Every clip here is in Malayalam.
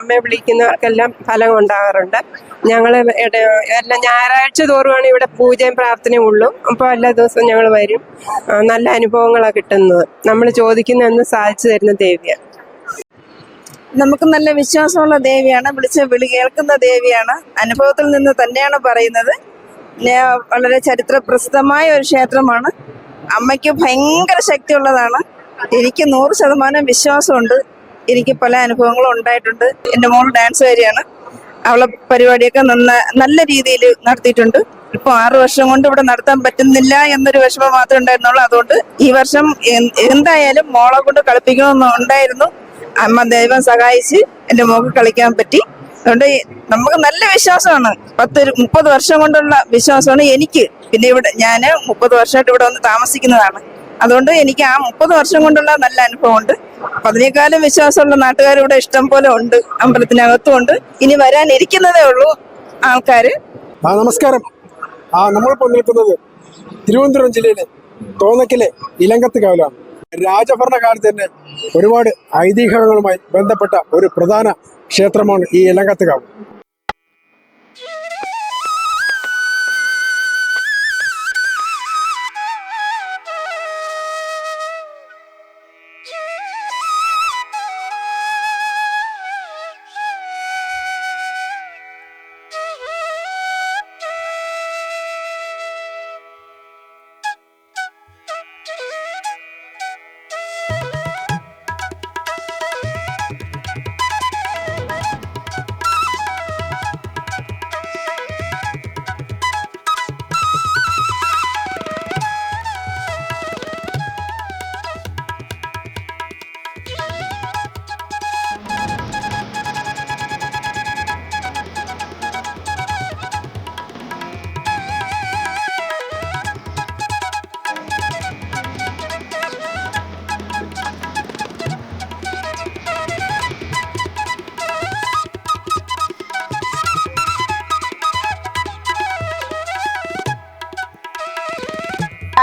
അമ്മയെ വിളിക്കുന്നവർക്കെല്ലാം ഫലം ഉണ്ടാകാറുണ്ട്. ഞങ്ങൾ എല്ലാ ഞായറാഴ്ച തോറുമാണ് ഇവിടെ പൂജയും പ്രാർത്ഥനയും ഉള്ളൂ. അപ്പോൾ എല്ലാ ദിവസവും ഞങ്ങൾ വരും. നല്ല അനുഭവങ്ങളാണ് കിട്ടുന്നത്. നമ്മൾ ചോദിക്കുന്നതെന്ന് സാധിച്ചു തരുന്ന ദേവിയാണ്. നമുക്ക് നല്ല വിശ്വാസമുള്ള ദേവിയാണ്. വിളിച്ച വിളി കേൾക്കുന്ന ദേവിയാണ്. അനുഭവത്തിൽ നിന്ന് തന്നെയാണ് പറയുന്നത്. വളരെ ചരിത്ര പ്രസിദ്ധമായ ഒരു ക്ഷേത്രമാണ്. അമ്മയ്ക്ക് ഭയങ്കര ശക്തിയുള്ളതാണ്. എനിക്ക് 100% വിശ്വാസമുണ്ട്. എനിക്ക് പല അനുഭവങ്ങളും ഉണ്ടായിട്ടുണ്ട്. എൻ്റെ മോൾ ഡാൻസുകാരിയാണ്. അവളെ പരിപാടിയൊക്കെ നല്ല രീതിയിൽ നടത്തിയിട്ടുണ്ട്. ഇപ്പോൾ 6 വർഷം കൊണ്ട് ഇവിടെ നടത്താൻ പറ്റുന്നില്ല എന്നൊരു വിഷമം മാത്രമേ ഉണ്ടായിരുന്നുള്ളൂ. അതുകൊണ്ട് ഈ വർഷം എന്തായാലും മോളെ കൊണ്ട് കളിപ്പിക്കണമെന്നുണ്ടായിരുന്നു. അമ്മ ദൈവം സഹായിച്ച് എൻ്റെ മോൾക്ക് കളിക്കാൻ പറ്റി. അതുകൊണ്ട് നമുക്ക് നല്ല വിശ്വാസമാണ്. 30 വർഷം കൊണ്ടുള്ള വിശ്വാസമാണ് എനിക്ക്. പിന്നെ ഞാൻ 30 വർഷമായിട്ട് ഇവിടെ വന്ന് താമസിക്കുന്നതാണ്. അതുകൊണ്ട് എനിക്ക് ആ 30 വർഷം കൊണ്ടുള്ള നല്ല അനുഭവമുണ്ട്. അപ്പൊ അതിനേക്കാളും വിശ്വാസമുള്ള നാട്ടുകാർ ഇവിടെ ഇഷ്ടം പോലെ ഉണ്ട്. അമ്പലത്തിനകത്തും ഉണ്ട്. ഇനി വരാനിരിക്കുന്നതേ ഉള്ളൂ ആൾക്കാര്. നമസ്കാരം. നമ്മളിപ്പോൾ നിൽക്കുന്നത് തിരുവനന്തപുരം ജില്ലയിലെ തോന്നയ്ക്കലെ ഇലങ്കത്ത് കാവിലാണ്. രാജഭരണകാലത്ത് തന്നെ ഒരുപാട് ഐതിഹ്യങ്ങളുമായി ബന്ധപ്പെട്ട ഒരു പ്രധാന ക്ഷേത്രമാണ് ഈ ഇലങ്കത്ത് കാവ്.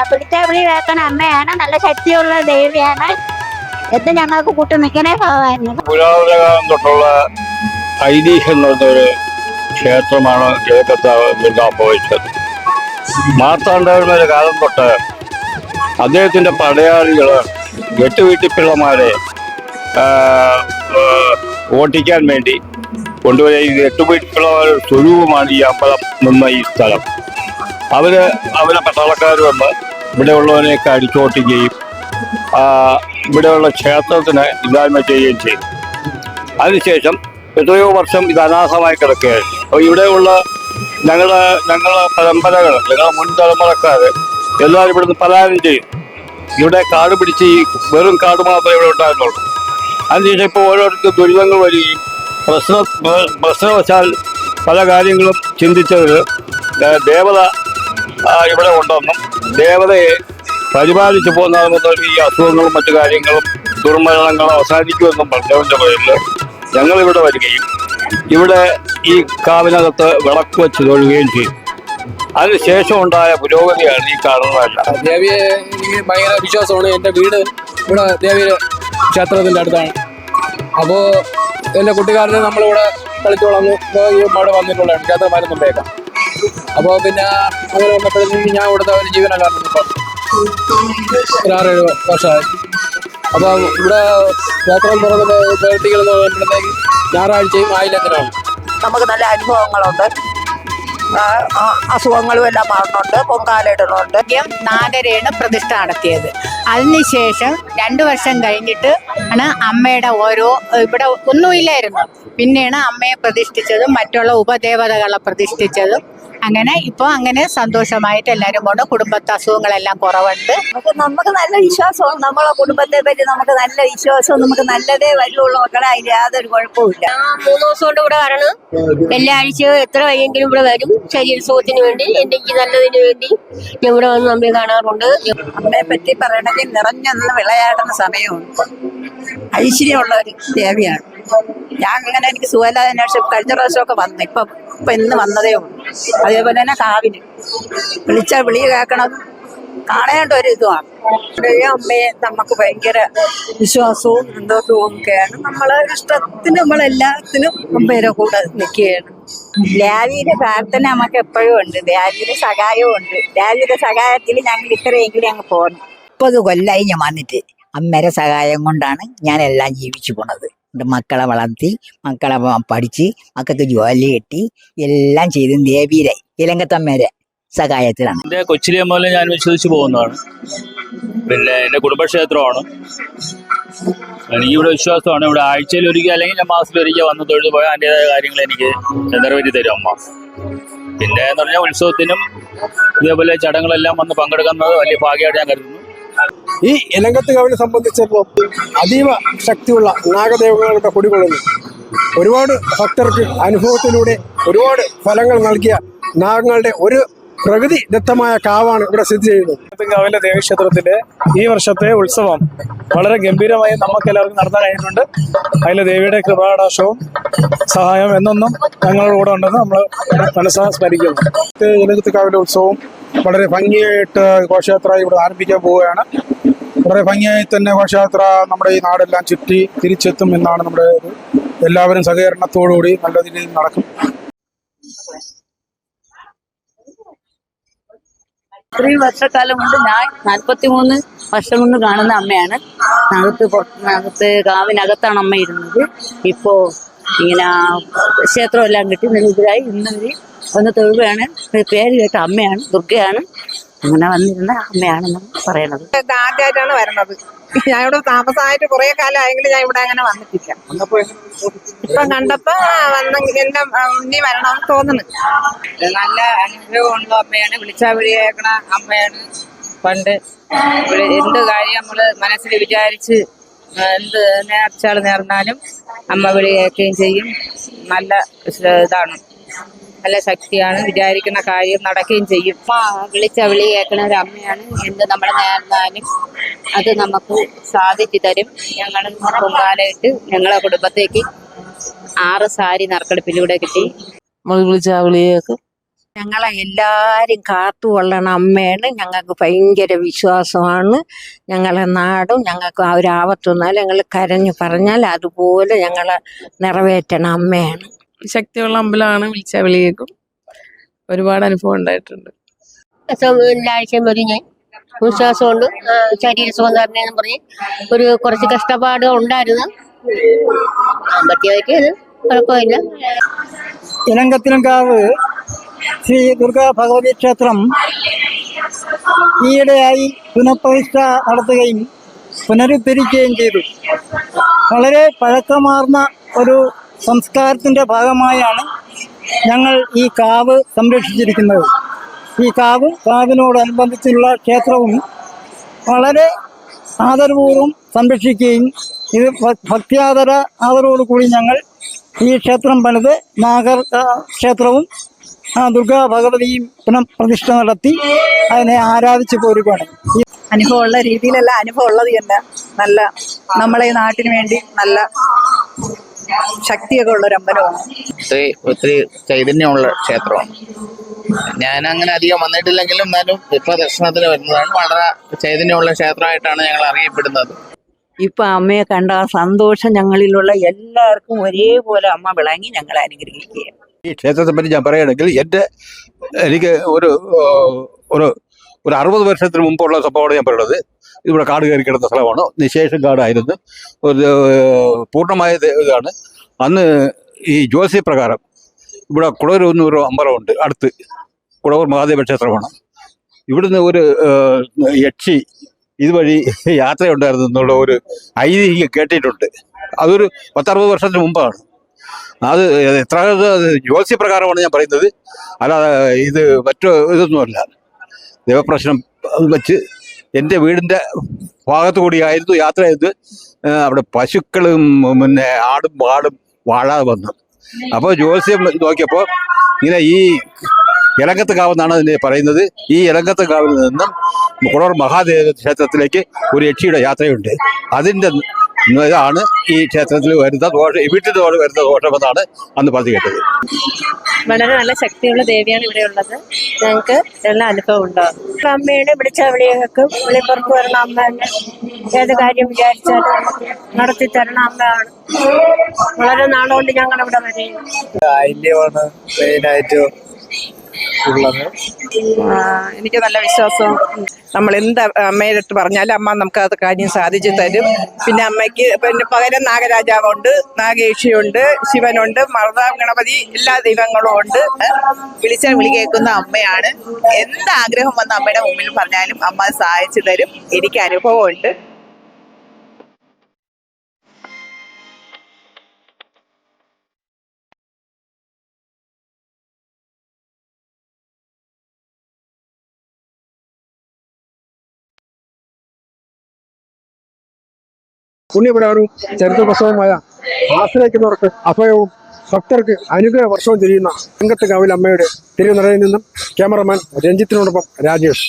പിടിച്ച വിളി കേൾക്കണ അമ്മയാണ്. നല്ല ശക്തിയുള്ള ദേവിയാണ് എന്ന് ഞങ്ങൾക്ക് കൂട്ടു നിൽക്കണേ ഭഗവാന്. പുരാതന കാലം തൊട്ടുള്ള ഐതിഹ്യം എന്നൊരു ക്ഷേത്രമാണ് ഇലക്കത്ത് ഭവിച്ചത്. മാർത്താണ്ഡവർമ്മയുടെ കാലം തൊട്ട് അദ്ദേഹത്തിന്റെ പടയാളികള് 8 വീട്ടിപ്പിള്ളമാരെ ഓട്ടിക്കാൻ വേണ്ടി കൊണ്ടുപോയി. 8 വീട്ടിപ്പിള്ളമാരുടെ സ്വരൂപമാണ് ഈ അമ്പലം നിന്ന ഈ സ്ഥലം. അവരെ പട്ടാളക്കാർ വന്ന് ഇവിടെയുള്ളവരെയൊക്കെ അടിച്ചോട്ടിക്കുകയും ഇവിടെയുള്ള ക്ഷേത്രത്തിന് ഇല്ലായ്മ ചെയ്യുകയും ചെയ്തു. അതിനുശേഷം എത്രയോ വർഷം ഇത് അനാഥമായി കിടക്കുകയായിരുന്നു. അപ്പോൾ ഇവിടെയുള്ള ഞങ്ങളെ പരമ്പരകൾ, ഞങ്ങളുടെ മുൻ തലമുറക്കാർ എല്ലാവരും ഇവിടുന്ന് പലായനം ചെയ്യും. ഇവിടെ കാട് പിടിച്ച് ഈ വെറും കാട് മാത്രമേ ഇവിടെ ഉണ്ടായിരുന്നുള്ളൂ. അതിനുശേഷം ഇപ്പോൾ ഓരോരുത്തർക്ക് ദുരിതങ്ങൾ വരികയും പ്രശ്നവശാൽ പല കാര്യങ്ങളും ചിന്തിച്ചവർ ദേവത ഇവിടെ ഉണ്ടെന്നും ദേവതയെ പരിപാലിച്ചു പോകുന്നതെന്നും ഈ അസുഖങ്ങളും മറ്റു കാര്യങ്ങളും ദുർമരണങ്ങളും അവസാനിക്കുമെന്നും പറഞ്ഞതിൻ്റെ പേരിൽ ഞങ്ങളിവിടെ വരികയും ഇവിടെ ഈ കാവിനകത്ത് വിളക്ക് വെച്ച് തൊഴുകയും ചെയ്തു. അതിനുശേഷം ഉണ്ടായ പുരോഗതിയാണ് ഈ കാണുന്നതല്ല. ദേവിയെ എനിക്ക് ഭയങ്കര വിശ്വാസമാണ്. എൻ്റെ വീട് ഇവിടെ ദേവിയുടെ ക്ഷേത്രത്തിൻ്റെ അടുത്താണ്. അപ്പോൾ എൻ്റെ കുട്ടിക്കാരന് നമ്മളിവിടെ കളിച്ചു വളർന്നു ഇവിടെ വന്നിട്ടുള്ളതാണ്. ക്ഷേത്രം വരുന്നുണ്ടേക്കാം. അപ്പോൾ പിന്നെ അങ്ങനെ വന്നപ്പോഴത്തേക്ക് ഞാൻ ഇവിടുത്തെ ഒരു ജീവനക്കാരൻ ഇപ്പം 6-7 വർഷമായി. അപ്പോൾ ഇവിടെ ക്ഷേത്രം തുറന്ന് പ്രവൃത്തികളെന്ന് പറയുമ്പോഴത്തേക്ക് ഞായറാഴ്ചയും ആയില്ലത്തിനാണ്. നമുക്ക് നല്ല അനുഭവങ്ങളുണ്ട്. അസുഖങ്ങളും എല്ലാം മാറുന്നുണ്ട്. പൊങ്കാലിടുന്നുണ്ട്. 4-ാണ് പ്രതിഷ്ഠ നടത്തിയത്. അതിനുശേഷം 2 വർഷം കഴിഞ്ഞിട്ട് ആണ് അമ്മയുടെ ഇവിടെ ഒന്നുമില്ലായിരുന്നു. പിന്നെയാണ് അമ്മയെ പ്രതിഷ്ഠിച്ചതും മറ്റുള്ള ഉപദേവതകളെ പ്രതിഷ്ഠിച്ചതും. അങ്ങനെ ഇപ്പോൾ അങ്ങനെ സന്തോഷമായിട്ട് എല്ലാവരും കൊണ്ട് കുടുംബത്തെ അസുഖങ്ങളെല്ലാം കുറവുണ്ട്. നമുക്ക് നല്ല വിശ്വാസവും നമ്മളെ കുടുംബത്തെ പറ്റി നമുക്ക് നല്ല വിശ്വാസവും നമുക്ക് നല്ലതേ വരുള്ളൂ മക്കളെ. അതിൽ യാതൊരു കുഴപ്പമില്ല. 3 ദിവസം കൊണ്ട് ഇവിടെ വരണം. എല്ലാ ആഴ്ചയും എത്ര വയ്യെങ്കിലും ഇവിടെ വരും. ശരീര സുഖത്തിന് വേണ്ടി, എനിക്ക് നല്ലതിന് വേണ്ടി ഞാൻ ഇവിടെ വന്ന് അമ്മയെ കാണാറുണ്ട്. അമ്മയെ പറ്റി പറയണമെങ്കിൽ നിറഞ്ഞൊന്ന് വിളയാടുന്ന സമയമുണ്ട്. ഐശ്വര്യമുള്ള ഒരു ദേവിയാണ്. ഞാൻ ഇങ്ങനെ എനിക്ക് സുഖമില്ലാതെ കഴിഞ്ഞ പ്രാവശ്യമൊക്കെ വന്നു. ഇപ്പൊ ഇന്ന് വന്നതേ ഉള്ളൂ. അതേപോലെ തന്നെ കാവിന് വിളിച്ച വിളി കേൾക്കണത് കാണേണ്ട ഒരു ഇതുമാണ്. അമ്മയെ നമുക്ക് ഭയങ്കര വിശ്വാസവും സന്തോഷവും ഒക്കെയാണ്. നമ്മളെ ഇഷ്ടത്തിന് നമ്മളെല്ലാത്തിനും അമ്മയുടെ കൂടെ നിൽക്കുകയാണ്. ദേവിയുടെ പ്രാർത്ഥന നമുക്ക് എപ്പോഴും ഉണ്ട്, ദേവിയുടെ സഹായവും ഉണ്ട്. ദേവിയുടെ സഹായത്തിൽ ഞങ്ങൾ ഇത്രയെങ്കിലും അങ്ങ് പോകണം. 30 കൊല്ലമായി ഞാൻ വന്നിട്ട് അമ്മയുടെ സഹായം കൊണ്ടാണ് ഞാൻ എല്ലാം ജീവിച്ചു പോണത്. മക്കളെ വളർത്തി, മക്കളെ പഠിച്ച്, മക്കൾക്ക് ജോലി കിട്ടി, എല്ലാം ചെയ്ത് ദേവിയുടെ ഇലങ്കത്തമ്മേരെ സഹായത്തിലാണ്. എൻ്റെ കൊച്ചിലെ മുതലേ ഞാൻ വിശ്വസിച്ച് പോകുന്നതാണ്. പിന്നെ എൻ്റെ കുടുംബക്ഷേത്രമാണ്. എനിക്കിവിടെ വിശ്വാസമാണ്. ഇവിടെ ആഴ്ചയിൽ ഒരിക്കൽ അല്ലെങ്കിൽ ഞാൻ മാസത്തിലൊരിക്കൽ വന്ന് തൊഴുതു പോയാൽ അതിൻ്റെതായ കാര്യങ്ങൾ എനിക്ക് നിറവേറ്റി തരും അമ്മ. പിന്നെ എന്ന് പറഞ്ഞാൽ ഉത്സവത്തിനും ഇതേപോലെ ചടങ്ങുകളെല്ലാം വന്ന് പങ്കെടുക്കുന്നത് വലിയ ഭാഗ്യമായിട്ട് ഞാൻ കരുതുന്നു. ഈ ഇലങ്കത്തുകാവിനെ സംബന്ധിച്ചിടത്തോളം അതീവ ശക്തിയുള്ള നാഗദേവങ്ങളുടെ കുടികൊള്ളുന്നു. ഒരുപാട് ഭക്തർക്ക് അനുഭവത്തിലൂടെ ഒരുപാട് ഫലങ്ങൾ നൽകിയ നാഗങ്ങളുടെ ഒരു പ്രകൃതി ദത്തമായ കാവാണ് ഇവിടെ സ്ഥിതി ചെയ്യുന്നത്. ഇലങ്കത്തുകാവിലെ ദേവീക്ഷേത്രത്തിലെ ഈ വർഷത്തെ ഉത്സവം വളരെ ഗംഭീരമായി നമുക്ക് എല്ലാവർക്കും നടത്താൻ കഴിഞ്ഞിട്ടുണ്ട്. അതിലെ ദേവിയുടെ കൃപാടാശവും സഹായം എന്നൊന്നും ഞങ്ങളുടെ കൂടെ ഉണ്ടെന്ന് നമ്മൾ മനസ്സാ സ്മരിക്കുന്നു. ഇലങ്കത്തുകാവിലെ ഉത്സവം വളരെ ഭംഗിയായിട്ട് ഘോഷയാത്ര ഇവിടെ ആരംഭിക്കാൻ പോവുകയാണ്. വളരെ ഭംഗിയായി തന്നെ ഘോഷയാത്ര നമ്മുടെ ഈ നാടെല്ലാം ചുറ്റി തിരിച്ചെത്തും എന്നാണ് നമ്മുടെ എല്ലാവരും സഹകരണത്തോടുകൂടി നല്ല രീതിയിൽ നടക്കും. 3 വർഷക്കാലം കൊണ്ട് ഞാൻ 43 വർഷം കൊണ്ട് കാണുന്ന അമ്മയാണ്. കാവിനകത്താണ് അമ്മ ഇരുന്നത്. ഇപ്പോ ഇങ്ങനെ ക്ഷേത്രം എല്ലാം കിട്ടി നിരന്തരായി ഇന്നവര് ഒന്ന് തൊഴുകയാണ്. പേര് കേട്ട അമ്മയാണ്, ദുർഗയാണ്. അങ്ങനെ വന്നിരുന്ന അമ്മയാണെന്ന് പറയണത്. ആദ്യമായിട്ടാണ് വരണത്. ഞാൻ ഇവിടെ താമസമായിട്ട് കുറെ കാലം ആയെങ്കിലും ഞാൻ ഇവിടെ അങ്ങനെ വന്നിട്ടില്ല. ഇപ്പൊ കണ്ടപ്പോ വന്നെങ്കിൽ എന്റെ ഇനി വരണമെന്ന് തോന്നുന്നു. നല്ല അനുഗ്രഹമുള്ള അമ്മയാണ്, വിളിച്ചാൽ വിളിയേക്കണ അമ്മയാണ്. പണ്ട് എന്ത് കാര്യം നമ്മള് മനസ്സിൽ വിചാരിച്ച് എന്ത് നേർച്ചാൾ നേർന്നാലും അമ്മ വിളിയേക്കുകയും ചെയ്യും. നല്ല ഇതാണ്, നല്ല ശക്തിയാണ്. വിചാരിക്കുന്ന കാര്യം നടക്കുകയും ചെയ്യും. വിളിച്ച വിളി കേൾക്കുന്ന ഒരു അമ്മയാണ്. എന്ത് നമ്മൾ നേർന്നാലും അത് നമുക്ക് സാധിച്ചു തരും. ഞങ്ങൾ പൊങ്കാലയിട്ട് ഞങ്ങളെ കുടുംബത്തേക്ക് 6 സാരി നറുക്കെടുപ്പിലൂടെ കിട്ടി. വിളിച്ച വിളിയേക്കും. ഞങ്ങളെ എല്ലാവരും കാത്തുകൊള്ളണ അമ്മയാണ്. ഞങ്ങൾക്ക് ഭയങ്കര വിശ്വാസമാണ്. ഞങ്ങളെ നാടും ഞങ്ങൾക്ക് ആ ഒരു ആപത്ത് വന്നാൽ ഞങ്ങൾ കരഞ്ഞു പറഞ്ഞാൽ അതുപോലെ ഞങ്ങളെ നിറവേറ്റണ അമ്മയാണ്. ശക്തിയുള്ള അമ്പലമാണ്, വിളിച്ച വിളിയേക്കും. ഒരുപാട് അനുഭവം ഉണ്ടായിട്ടുണ്ട്. എല്ലാഴ്ചയും വരും ഞാൻ. വിശ്വാസമുണ്ട്. ശരീര സുഖം തരണേന്ന് പറഞ്ഞ് കുറച്ച് കഷ്ടപ്പാട് ഉണ്ടായിരുന്നു. സാമ്പത്തികമായിട്ട് അത് കുഴപ്പമില്ല. ഇലങ്കത്തിനങ്കാവ് ശ്രീ ദുർഗാ ഭഗവതി ക്ഷേത്രം ഈയിടെയായി പുനഃപ്രതിഷ്ഠ നടത്തുകയും പുനരുദ്ധരിക്കുകയും ചെയ്തു. വളരെ പഴക്കമാർന്ന ഒരു സംസ്കാരത്തിൻ്റെ ഭാഗമായാണ് ഞങ്ങൾ ഈ കാവ് സംരക്ഷിച്ചിരിക്കുന്നത്. ഈ കാവിനോടനുബന്ധിച്ചുള്ള ക്ഷേത്രവും വളരെ ആദരപൂർവ്വം സംരക്ഷിക്കുകയും ഇത് ആദരവോടുകൂടി ഞങ്ങൾ ഈ ക്ഷേത്രം പണിത് നാഗർ ക്ഷേത്രവും ദുർഗാ ഭഗവതിയും പുനഃപ്രതിഷ്ഠ നടത്തി അതിനെ ആരാധിച്ചു പോരുകയാണ്. ഈ അനുഭവമുള്ള രീതിയിലല്ല, അനുഭവം ഉള്ളത് തന്നെ. നല്ല നമ്മളെ ഈ നാട്ടിന് വേണ്ടി നല്ല ശക്തിയൊക്കെ ഉള്ള ഒരു അമ്പലമാണ്. ഒത്തിരി ചൈതന്യമുള്ള ക്ഷേത്രമാണ്. ഞാൻ അങ്ങനെ അധികം വന്നിട്ടില്ലെങ്കിലും എന്നാലും ഇപ്പൊ ദർശനത്തിന് വരുന്നതാണ്. വളരെ ചൈതന്യമുള്ള ക്ഷേത്രമായിട്ടാണ് ഞങ്ങൾ അറിയപ്പെടുന്നത്. ഇപ്പൊ അമ്മയെ കണ്ട ആ സന്തോഷം ഞങ്ങളിലുള്ള എല്ലാവർക്കും ഒരേപോലെ അമ്മ വിളങ്ങി ഞങ്ങളെ അനുഗ്രഹിക്കുക. ഈ ക്ഷേത്രത്തെ പറ്റി ഞാൻ പറയുകയാണെങ്കിൽ എനിക്ക് ഒരു 60 വർഷത്തിന് മുമ്പുള്ള സംഭവമാണ് ഞാൻ പറയുന്നത്. ഇവിടെ കാട് കയറി കിടന്ന സ്ഥലമാണ്. നിശേഷം കാടായിരുന്നു. ഒരു പൂർണ്ണമായ ഇതാണ്. അന്ന് ഈ ജ്യോതിഷ പ്രകാരം ഇവിടെ കുടവൂർ അമ്പലമുണ്ട് അടുത്ത്. കുടവൂർ മഹാദേവ ക്ഷേത്രമാണ്. ഇവിടുന്ന് ഒരു യക്ഷി ഇതുവഴി യാത്രയുണ്ടായിരുന്നു എന്നുള്ള ഒരു ഐതിഹ്യം കേട്ടിട്ടുണ്ട്. അതൊരു 10-60 വർഷത്തിന് മുമ്പാണ്. അത് എത്ര ജ്യോതിഷ പ്രകാരമാണ് ഞാൻ പറയുന്നത്, അല്ലാതെ ഇത് മറ്റു ഇതൊന്നുമല്ല. ദൈവപ്രശ്നം വെച്ച് എൻ്റെ വീടിൻ്റെ ഭാഗത്തു കൂടിയായിരുന്നു യാത്ര ചെയ്ത്. അവിടെ പശുക്കളും പിന്നെ ആടും പാടും വാഴാതെ വന്നു. അപ്പോൾ ജ്യോത്സ്യം നോക്കിയപ്പോൾ ഇങ്ങനെ ഈ ഇലങ്കത്ത് കാവെന്നാണ് അതിനെ പറയുന്നത്. ഈ ഇലങ്കത്ത് കാവിൽ നിന്നും കുടവൂർ മഹാദേവ ക്ഷേത്രത്തിലേക്ക് ഒരു യക്ഷിയുടെ യാത്രയുണ്ട്. അതിൻ്റെ ഇതാണ് ഈ ക്ഷേത്രത്തിൽ വരുന്ന ദോഷം, വീട്ടിൽ വരുന്ന ദോഷമെന്നാണ് അന്ന് പറഞ്ഞു കേട്ടത്. വളരെ നല്ല ശക്തിയുള്ള ദേവിയാണ് ഇവിടെ ഉള്ളത്. ഞങ്ങൾക്ക് എല്ലാ അനുഭവം ഉണ്ടാകും. അമ്മയുടെ വിളിച്ച വിളികൾക്ക് വിളിപ്പുറത്ത് വരണ അമ്മ തന്നെ ഏത് കാര്യം വിചാരിച്ചാലും നടത്തി തരണ അമ്മയാണ്. വളരെ നാളുകൊണ്ട് ഞങ്ങൾ ഇവിടെ വരെയും ഐല്യമാണ് മെയിനായിട്ട് ഉള്ളത്. എനിക്ക് നല്ല വിശ്വാസം. നമ്മൾ എന്ത് അമ്മയുടെ അടുത്ത് പറഞ്ഞാലും അമ്മ നമുക്ക് അത് കാര്യം സാധിച്ചു തരും. പിന്നെ അമ്മയ്ക്ക് പിന്നെ പകരം നാഗരാജാവുണ്ട്, നാഗേക്ഷിയുണ്ട്, ശിവനുണ്ട്, മറുതാവ് ഗണപതി, എല്ലാ ദൈവങ്ങളും ഉണ്ട്. വിളിച്ചാൽ വിളി കേൾക്കുന്ന അമ്മയാണ്. എന്ത് ആഗ്രഹം വന്ന് അമ്മയുടെ മുമ്പിൽ പറഞ്ഞാലും അമ്മ സഹായിച്ചു തരും. എനിക്ക് അനുഭവമുണ്ട്. പുണ്യപ്രകാരവും ചരിത്രപ്രസവമായ ആശ്രയിക്കുന്നവർക്ക് അഭയവും ഭക്തർക്ക് അനുഗ്രഹ വർഷവും ചെയ്യുന്ന എലങ്കത്ത് കാവിൽ അമ്മയുടെ തിരുനടയിൽ നിന്നും ക്യാമറമാൻ രഞ്ജിത്തിനോടൊപ്പം രാജേഷ്.